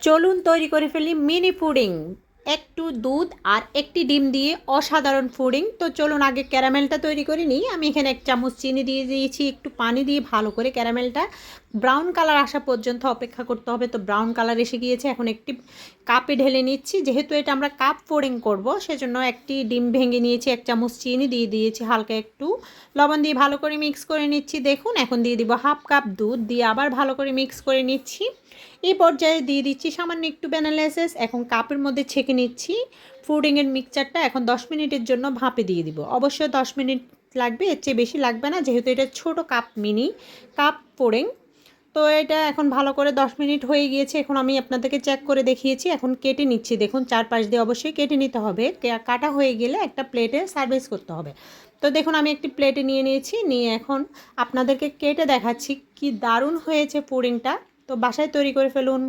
চলুন তৈরি করে ফেলি মিনি পুডিং। একটু দুধ আর একটি ডিম দিয়ে অসাধারণ পুডিং। তো চলুন আগে ক্যারামেলটা তৈরি করে নিই। আমি এখানে 1 চামচ চিনি দিয়ে দিয়েছি, একটু পানি দিয়ে ভালো করে ক্যারামেলটা ব্রাউন কালার আসা পর্যন্ত অপেক্ষা করতে হবে। তো ব্রাউন কালার এসে গিয়েছে, এখন একটি কাপে ঢেলে নিচ্ছি। যেহেতু এটা আমরা কাপ পুডিং করব, সেজন্য একটি ডিম ভেঙে নিয়েছি, 1 চামচ চিনি দিয়ে দিয়েছি, হালকা একটু লবণ দিয়ে ভালো করে মিক্স করে নিচ্ছি। দেখুন এখন দিয়ে দিব হাফ কাপ দুধ, দিয়ে আবার ভালো করে মিক্স করে নিচ্ছি। এই পর্যায়ে দিয়ে দিচ্ছি সামান্য একটু ভ্যানিলা এসেন্স। এখন কাপের মধ্যে ছেঁকে নিচ্ছি পুডিংয়ের মিক্সচারটা। এখন 10 মিনিটের জন্য ভাপে দিয়ে দিব। অবশ্যই 10 মিনিট লাগবে, এর চেয়ে বেশি লাগবে না, যেহেতু এটা ছোট কাপ, মিনি কাপ পুডিং। তো এটা এখন ভালো করে 10 মিনিট হয়ে গিয়েছে। এখন আমি আপনাদেরকে চেক করে দেখিয়েছি। এখন কেটে নিচ্ছি, দেখুন চারপাশ দিয়ে অবশ্যই কেটে নিতে হবে। কাটা হয়ে গেলে একটা প্লেটে সার্ভিস করতে হবে। তো দেখুন আমি একটি প্লেটে নিয়ে নিয়েছি, নিয়ে এখন আপনাদেরকে কেটে দেখাচ্ছি কি দারুণ হয়েছে পুডিংটা। তো বাসায় তৈরি করে ফেলুন।